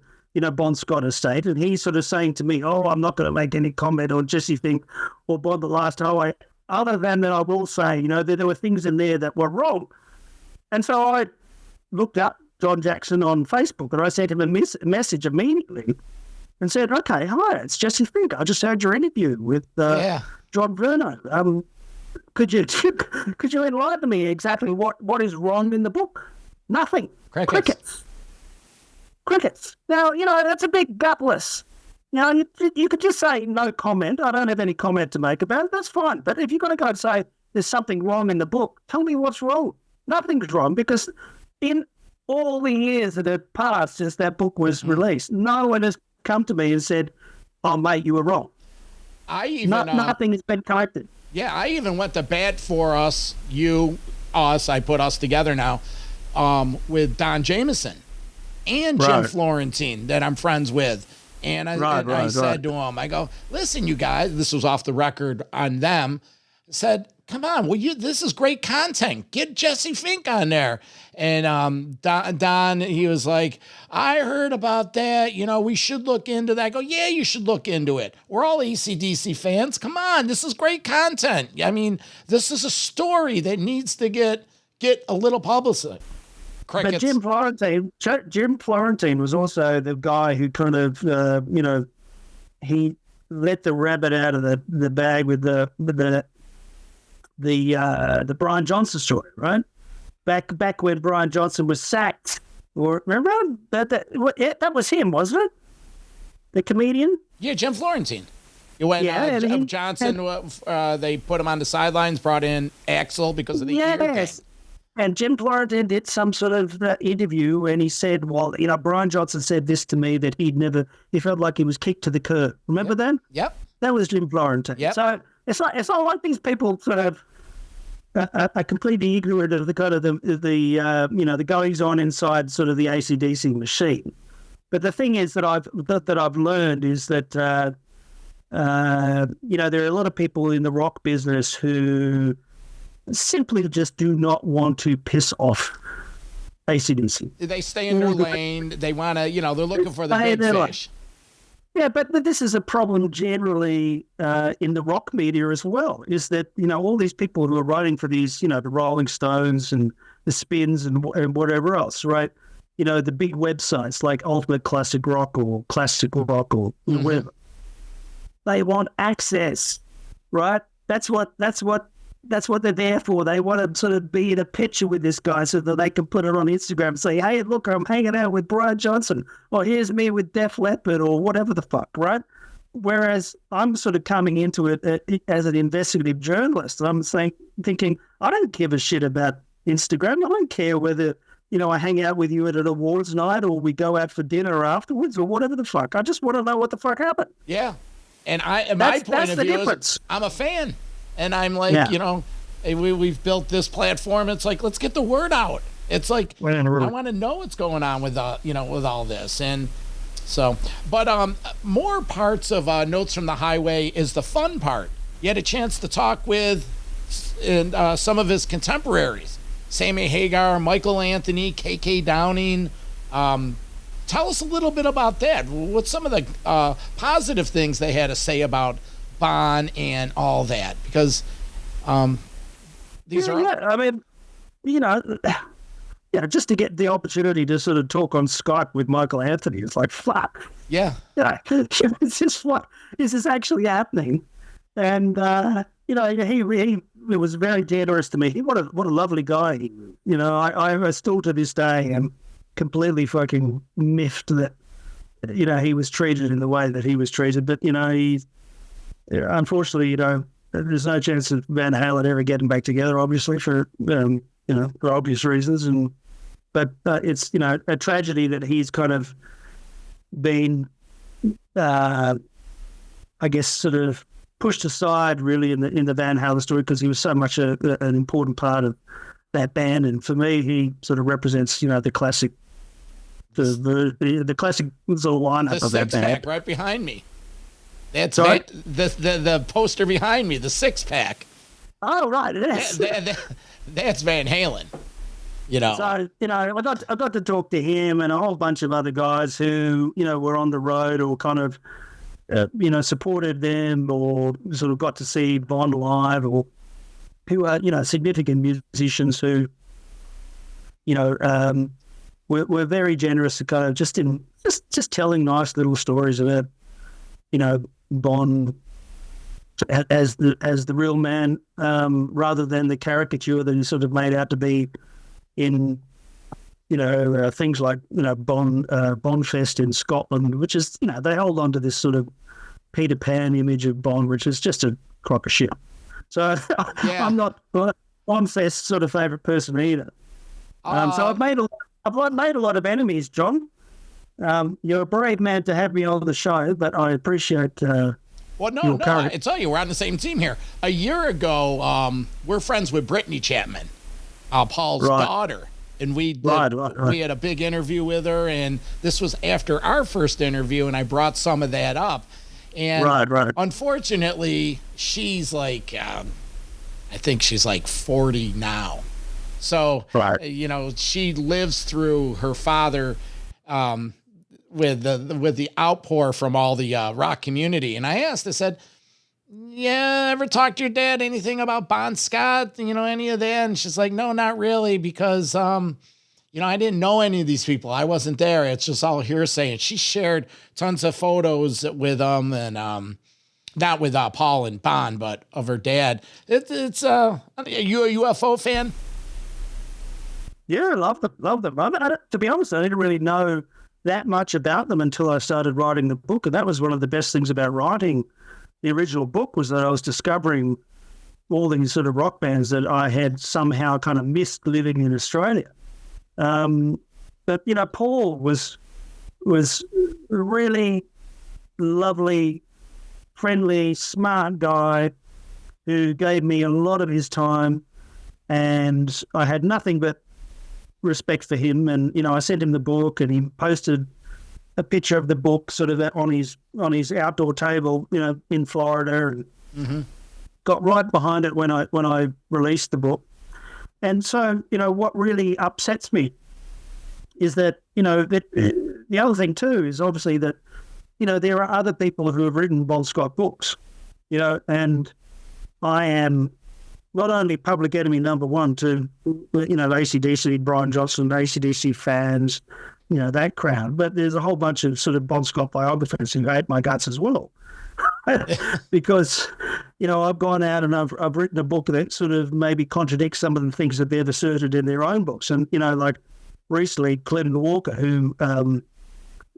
Bon Scott estate, and he's sort of saying to me, I'm not going to make any comment on Jesse Fink or Bon the Last Highway, other than that I will say, that there were things in there that were wrong. And so I looked up John Jackson on Facebook, and I sent him a message immediately and said, okay, hi, it's Jesse Fink. I just heard your interview with John Bruno. Could you enlighten me exactly what is wrong in the book? Nothing. Crickets. Now, that's a bit gutless. You could just say no comment. I don't have any comment to make about it. That's fine. But if you're going to go and say there's something wrong in the book, tell me what's wrong. Nothing's wrong, because in all the years that have passed since that book was released, no one has come to me and said, oh, mate, you were wrong. Nothing has been corrected. Yeah, I even went to bat for us, I put us together now, with Don Jameson and Jim Florentine, that I'm friends with. And I said to him, I go, listen, you guys, this was off the record on them, said, come on, this is great content. Get Jesse Fink on there. And Don, he was like, I heard about that. We should look into that. I go, yeah, you should look into it. We're all ACDC fans. Come on, this is great content. I mean, this is a story that needs to get a little publicity. Crickets. But Jim Florentine was also the guy who kind of, he let the rabbit out of the bag with the Brian Johnson story, right? Back when Brian Johnson was sacked, or remember that was him, wasn't it? The comedian. Yeah, Jim Florentine. When Johnson, they put him on the sidelines, brought in Axl because of the ear thing. And Jim Florentine did some sort of interview, and he said, well, Brian Johnson said this to me, that he felt like he was kicked to the curb. Remember that? Yep. That was Jim Florentine. Yep. So it's not like these people sort of completely ignorant of the kind of the goings on inside sort of the ACDC machine. But the thing is that I've learned is that there are a lot of people in the rock business who simply just do not want to piss off ACDC. They stay in their lane. They want to, they're looking for the big fish. Yeah, but this is a problem generally in the rock media as well, is that, all these people who are writing for these, the Rolling Stones and the Spins and whatever else, right? The big websites like Ultimate Classic Rock or Classical Rock or whatever. They want access, right? That's what they're there for. They want to sort of be in a picture with this guy so that they can put it on Instagram and say, hey, look, I'm hanging out with Brian Johnson, or here's me with Def Leppard, or whatever the fuck, right? Whereas I'm sort of coming into it as an investigative journalist. I'm thinking, I don't give a shit about Instagram. I don't care whether, I hang out with you at an awards night or we go out for dinner afterwards or whatever the fuck. I just want to know what the fuck happened. Yeah. And my point of view is I'm a fan. And I'm like, hey, we've built this platform. It's like, let's get the word out. It's like, I want to know what's going on with, with all this. And so, but more parts of Notes from the Highway is the fun part. You had a chance to talk with some of his contemporaries, Sammy Hagar, Michael Anthony, KK Downing. Tell us a little bit about that. What's some of the positive things they had to say about Bon and all that? Because these are... Yeah, I mean, just to get the opportunity to sort of talk on Skype with Michael Anthony, it's like, fuck. Yeah. It's just, what is this actually happening? And, he was very generous to me. What a lovely guy. I still to this day am completely fucking miffed that, he was treated in the way that he was treated. But, unfortunately, there's no chance of Van Halen ever getting back together, obviously, for obvious reasons. But it's, a tragedy that he's kind of been, I guess, sort of pushed aside really in the Van Halen story, because he was so much an important part of that band. And for me, he sort of represents, the classic, the classic sort of lineup of that band. The six-pack right behind me. That's right. The poster behind me, the six-pack. Oh, right, it is. That's Van Halen. So, I got to talk to him and a whole bunch of other guys who, were on the road or kind of, supported them or sort of got to see Bon live, or who are, significant musicians who, were very generous to kind of just telling nice little stories about, Bon as the real man, rather than the caricature that he sort of made out to be in, things like, Bonfest in Scotland, which is, they hold on to this sort of Peter Pan image of Bon, which is just a crock of shit. So yeah. I'm not Bonfest's sort of favourite person either. So I've made a lot of enemies, John. You're a brave man to have me on the show, but I appreciate. I tell you, we're on the same team here. A year ago, we're friends with Brittany Chapman, Paul's daughter, and we had a big interview with her, and this was after our first interview, and I brought some of that up, and unfortunately, she's like, I think she's like 40 now, so she lives through her father. With the outpour from all the rock community. And I said, yeah, ever talk to your dad anything about Bon Scott, any of that? And she's like, no, not really, because, I didn't know any of these people. I wasn't there. It's just all hearsay. And she shared tons of photos with them and not with Paul and Bon, but of her dad. Are you a UFO fan? Yeah, I love them. To be honest, I didn't really know that much about them until I started writing the book. And that was one of the best things about writing the original book, was that I was discovering all these sort of rock bands that I had somehow kind of missed living in Australia. But, Paul was a really lovely, friendly, smart guy who gave me a lot of his time. and I had nothing but respect for him. And, I sent him the book, and he posted a picture of the book sort of on his outdoor table, in Florida, and got right behind it when I released the book. And so, what really upsets me is that, that the other thing too is obviously that, there are other people who have written Bon Scott books, and I am not only public enemy number one to, ACDC, Brian Johnson, ACDC fans, that crowd, but there's a whole bunch of sort of Bon Scott biographers who hate my guts as well. Because, I've gone out and I've written a book that sort of maybe contradicts some of the things that they've asserted in their own books. And, like recently, Clinton Walker, who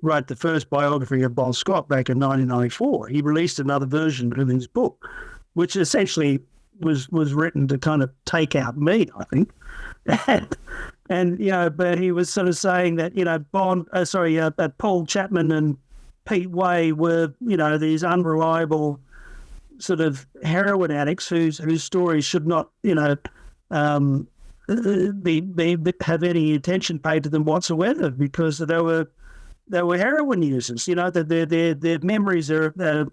wrote the first biography of Bon Scott back in 1994, he released another version of his book, which essentially was written to kind of take out me, I think. And but he was sort of saying that, Paul Chapman and Pete Way were, these unreliable sort of heroin addicts whose stories should not, have any attention paid to them whatsoever, because they were heroin users. That their memories are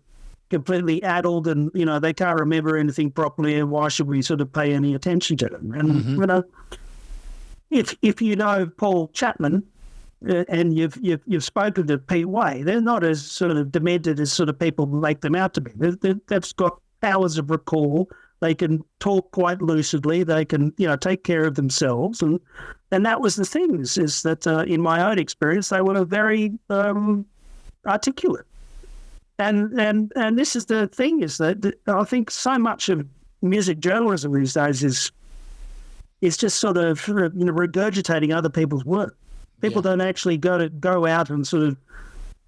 completely addled, and they can't remember anything properly. And why should we sort of pay any attention to them? And if you know Paul Chapman, and you've spoken to Pete Way, they're not as sort of demented as sort of people make them out to be. They've got powers of recall. They can talk quite lucidly. They can, take care of themselves. And that was the thing, is that in my own experience, they were very articulate. And this is the thing, is that I think so much of music journalism these days is just sort of, regurgitating other people's work. People don't actually go out and sort of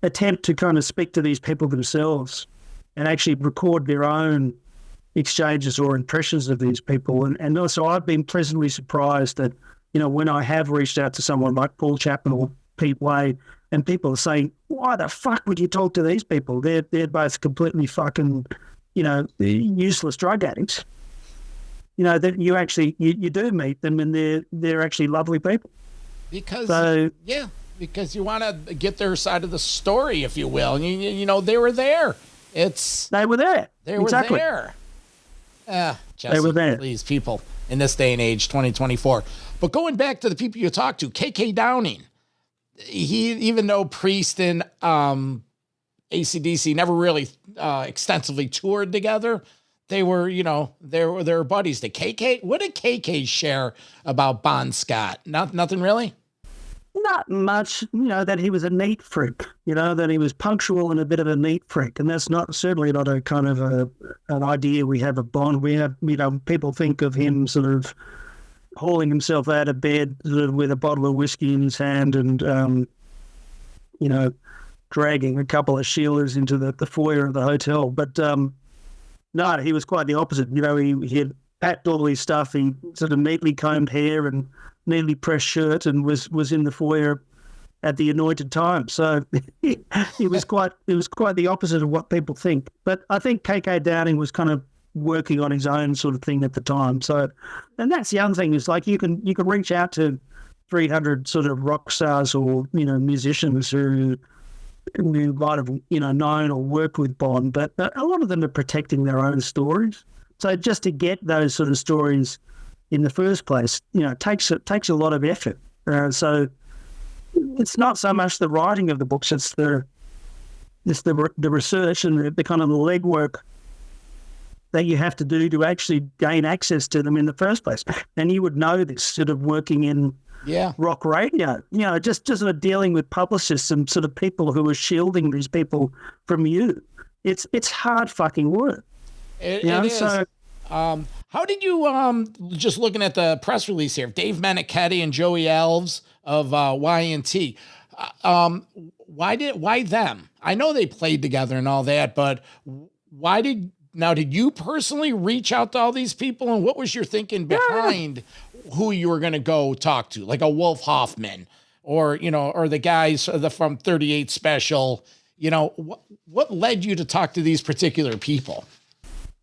attempt to kind of speak to these people themselves and actually record their own exchanges or impressions of these people. And also I've been pleasantly surprised that, when I have reached out to someone like Paul Chapman or Pete Way, and people are saying, why the fuck would you talk to these people? They're both completely fucking, useless drug addicts. That you do meet them, and they're actually lovely people. Because you want to get their side of the story, if you will. And they were there. They were there. They were exactly. there. Jesse, they were there. Please, people, in this day and age, 2024. But going back to the people you talked to, KK Downing, even though Priest and ACDC never really extensively toured together, they were, they were buddies. What did KK share about Bon Scott? Nothing really? Not much, that he was a neat freak, that he was punctual and a bit of a neat freak. And that's certainly not a kind of an idea we have of Bon. We have, people think of him sort of hauling himself out of bed sort of with a bottle of whiskey in his hand and, dragging a couple of Sheilas into the foyer of the hotel. But no, he was quite the opposite. He had packed all his stuff. He sort of neatly combed hair and neatly pressed shirt, and was in the foyer at the anointed time. So he was quite the opposite of what people think. But I think KK Downing was kind of working on his own sort of thing at the time. So, and that's the other thing, is like you can reach out to 300 sort of rock stars or musicians who might have known or worked with Bon, but a lot of them are protecting their own stories. So just to get those sort of stories in the first place, takes a lot of effort. So it's not so much the writing of the books; it's the research and the kind of the legwork that you have to do to actually gain access to them in the first place. And you would know this sort of working in rock radio, just sort of dealing with publicists and sort of people who are shielding these people from you. It's hard fucking work. It is. So, how did you, just looking at the press release here, Dave Meniketti and Joey Alves of Y&T, why them? I know they played together and all that, but did you personally reach out to all these people, and what was your thinking behind who you were going to go talk to, like a Wolf Hoffman or the guys from 38 Special? What led you to talk to these particular people?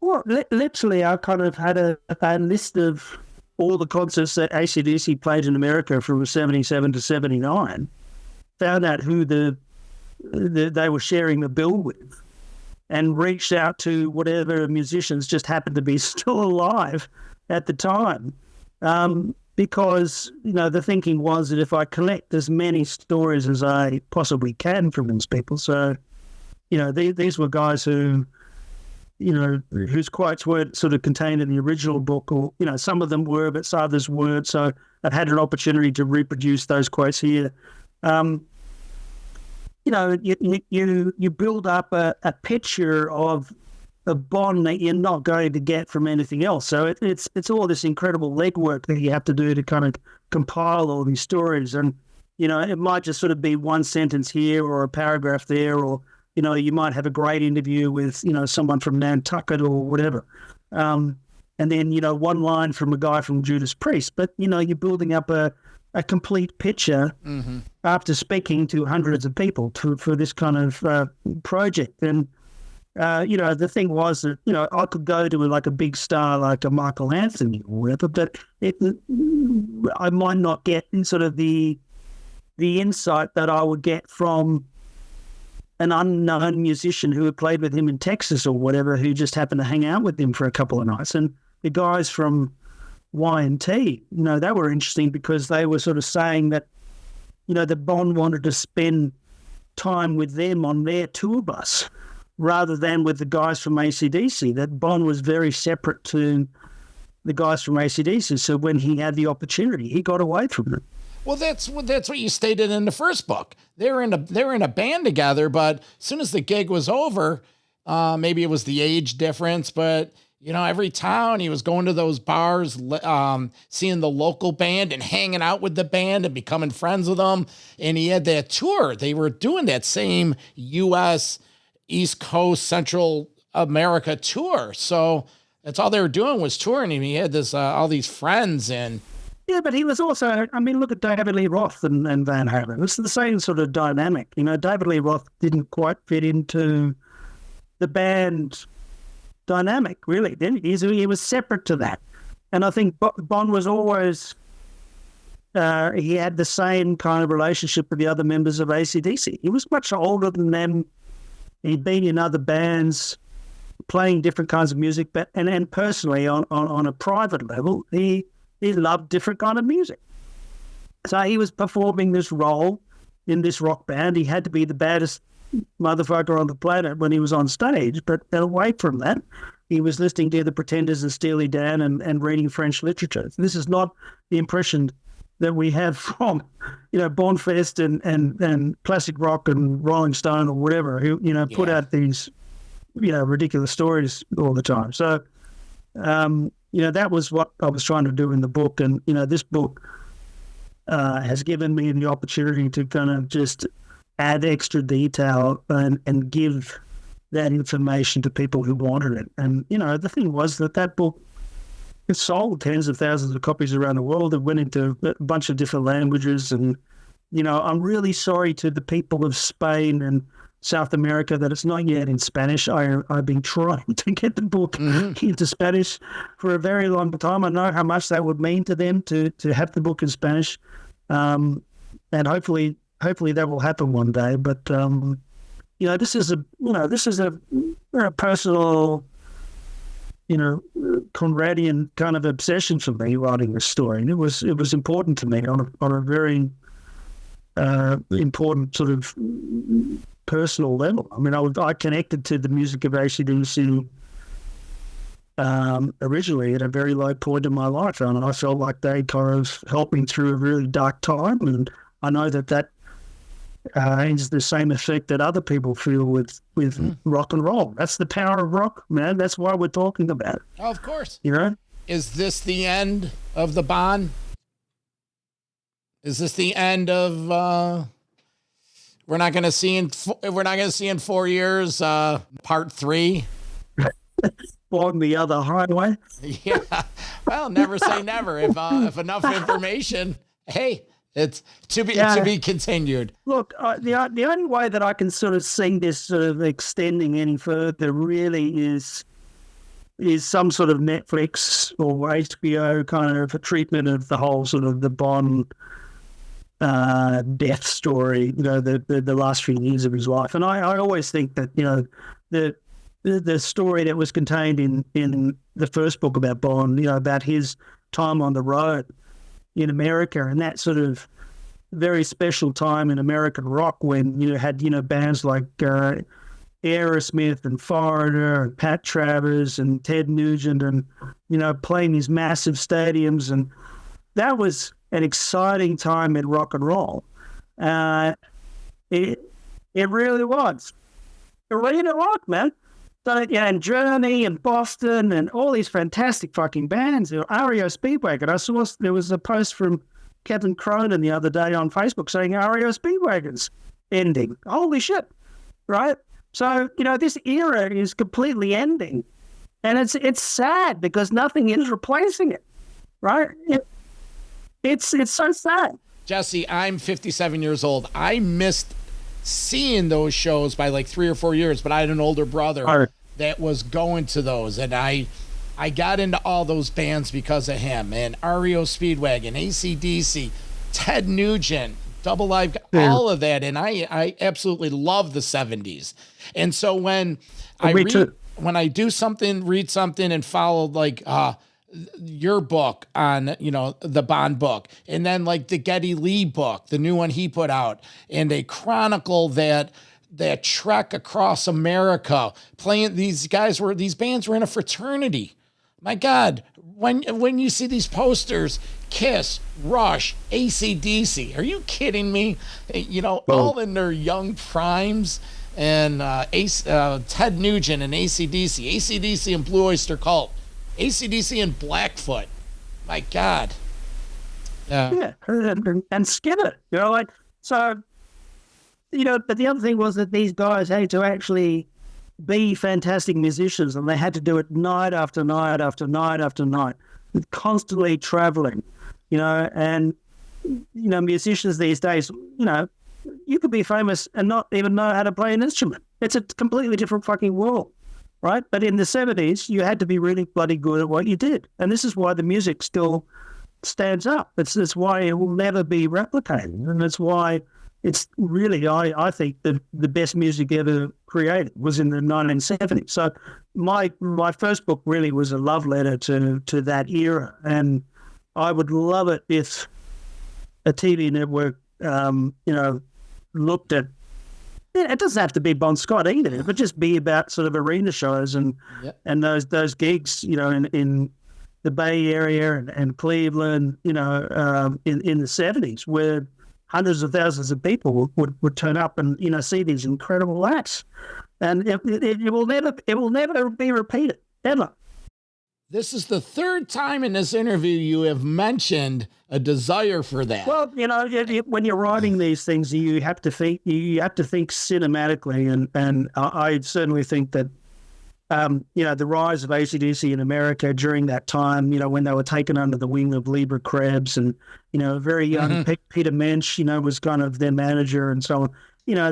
Well, literally, I kind of had a list of all the concerts that AC/DC played in America from 77 to 79, found out who they were sharing the bill with, and reached out to whatever musicians just happened to be still alive at the time. Because, the thinking was that if I collect as many stories as I possibly can from these people, so, these were guys who, whose quotes weren't sort of contained in the original book, or, some of them were, but some others weren't. So I've had an opportunity to reproduce those quotes here. You build up a picture of a Bon that you're not going to get from anything else. So it's all this incredible legwork that you have to do to kind of compile all these stories. And, it might just sort of be one sentence here or a paragraph there, or, you might have a great interview with, someone from Nantucket or whatever. And then, one line from a guy from Judas Priest. But, you're building up a complete picture after speaking to hundreds of people for this kind of project. And, the thing was that, I could go to like a big star like a Michael Anthony or whatever, but I might not get sort of the insight that I would get from an unknown musician who had played with him in Texas or whatever, who just happened to hang out with him for a couple of nights. And the guys from Y&T, they were interesting because they were sort of saying that, that Bon wanted to spend time with them on their tour bus rather than with the guys from AC/DC, that Bon was very separate to the guys from AC/DC. So when he had the opportunity, he got away from them. Well, that's what you stated in the first book. They were in a band together, but as soon as the gig was over, maybe it was the age difference, but every town he was going to those bars, seeing the local band and hanging out with the band and becoming friends with them. And he had that tour. They were doing that same U.S. East Coast, Central America tour. So that's all they were doing was touring. And he had this all these friends. And yeah, but he was also, look at David Lee Roth and Van Halen. It's the same sort of dynamic. David Lee Roth didn't quite fit into the band dynamic, really. He was separate to that. And I think Bon was always, he had the same kind of relationship with the other members of AC/DC. He was much older than them. He'd been in other bands, playing different kinds of music, but and personally, on a private level, he loved different kind of music. So he was performing this role in this rock band. He had to be the baddest motherfucker on the planet when he was on stage, but away from that, he was listening to the Pretenders and Steely Dan and reading French literature. This is not the impression that we have from, Bonfest and classic rock and Rolling Stone or whatever, who, put out these, ridiculous stories all the time. So, that was what I was trying to do in the book. And, this book has given me the opportunity to kind of just add extra detail and give that information to people who wanted it. And, the thing was that book, it sold tens of thousands of copies around the world. It went into a bunch of different languages. And, I'm really sorry to the people of Spain and South America that it's not yet in Spanish. I've been trying to get the book into Spanish for a very long time. I know how much that would mean to them to have the book in Spanish. And hopefully that will happen one day. But, this is a personal, Conradian kind of obsession for me writing this story. And it was important to me on a very important sort of personal level. I connected to the music of AC/DC originally at a very low point in my life, and I felt like they kind of helped me through a really dark time. And I know that is the same effect that other people feel with rock and roll. That's the power of rock, man. That's why we're talking about it. Oh, of course. Is this the end of the Bon? Is this the end of? We're not going to see in 4 years. Part 3. On the other highway. Yeah. Well, never say never. If enough information, hey. It's to be continued. Look, the only way that I can sort of see this sort of extending any further really is is some sort of Netflix or HBO kind of a treatment of the whole sort of the Bon death story, the last few years of his life. And I always think that, the story that was contained in the first book about Bon, about his time on the road in America and that sort of very special time in American rock when you had bands like Aerosmith and Foreigner and Pat Travers and Ted Nugent and playing these massive stadiums, and that was an exciting time in rock and roll. It really was arena rock, man. So and Journey and Boston and all these fantastic fucking bands. REO Speedwagon. I saw there was a post from Kevin Cronin the other day on Facebook saying REO Speedwagon's ending. Holy shit, right? So, this era is completely ending. And it's sad because nothing is replacing it, right? It's so sad. Jesse, I'm 57 years old. I missed seeing those shows by like 3 or 4 years, but I had an older brother that was going to those. And I got into all those bands because of him. And REO Speedwagon, ACDC, Ted Nugent, Double Live, all of that. And I absolutely love the 70s. And so when I read something and follow like your book on, the Bond book, and then like the Geddy Lee book, the new one he put out, and they chronicle that trek across America, playing these bands were in a fraternity. My God, when you see these posters, Kiss, Rush, ACDC, are you kidding me? All in their young primes, and Ted Nugent and ACDC and Blue Oyster Cult, ACDC and Blackfoot. My God. Yeah, and Skinner, so, but the other thing was that these guys had to actually be fantastic musicians, and they had to do it night after night after night after night, constantly traveling, and, musicians these days, you could be famous and not even know how to play an instrument. It's a completely different fucking world, right? But in the 70s, you had to be really bloody good at what you did. And this is why the music still stands up. It's why it will never be replicated. And it's why it's really, I think, the best music ever created was in the 1970s. So my first book really was a love letter to that era. And I would love it if a TV network, looked at, it doesn't have to be Bon Scott either, but just be about sort of arena shows and those gigs, in the Bay Area and Cleveland, in the 70s, where hundreds of thousands of people would turn up and see these incredible acts, and it will never be repeated ever. This is the third time in this interview you have mentioned a desire for that. Well, when you're writing these things, you have to think cinematically, and I certainly think that the rise of ACDC in America during that time, when they were taken under the wing of Libra Krebs, and a very young Peter Mensch, was kind of their manager and so on.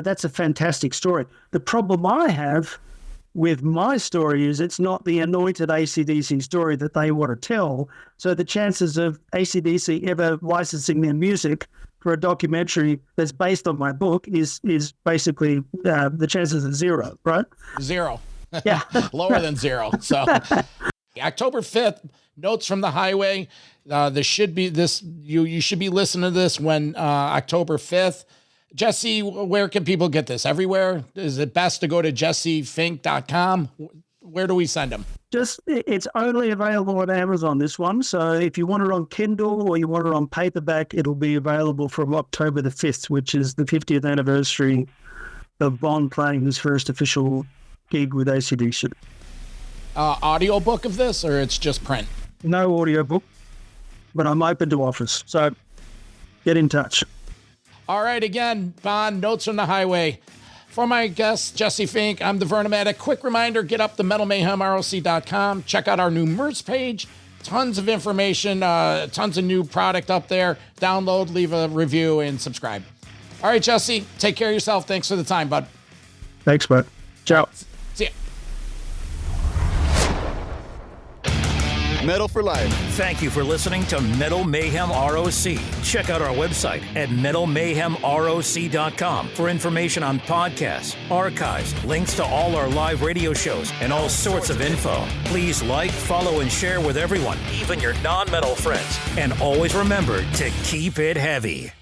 That's a fantastic story. The problem I have with my story is it's not the anointed ACDC story that they want to tell. So the chances of ACDC ever licensing their music for a documentary that's based on my book is basically the chances are zero, right? Zero. Yeah. Lower than zero. So October 5th, Notes from the Highway. You should be listening to this when October 5th. Jesse, where can people get this? Everywhere? Is it best to go to jessefink.com? Where do we send them? It's only available on Amazon, this one. So if you want it on Kindle or you want it on paperback, it'll be available from October the 5th, which is the 50th anniversary of Bon playing his first official gig with ACDC. Audio book of this, or it's just print? No audio book, but I'm open to offers. So get in touch. All right, again, Bon, Notes from the Highway. For my guest, Jesse Fink, I'm the Vernomatic. Quick reminder, get up to metalmayhemroc.com. Check out our new merch page. Tons of information, tons of new product up there. Download, leave a review, and subscribe. All right, Jesse, take care of yourself. Thanks for the time, bud. Thanks, bud. Ciao. See ya. Metal for life. Thank you for listening to Metal Mayhem ROC. Check out our website at metalmayhemroc.com for information on podcasts, archives, links to all our live radio shows, and all sorts of info. Please like, follow, and share with everyone, even your non-metal friends. And always remember to keep it heavy.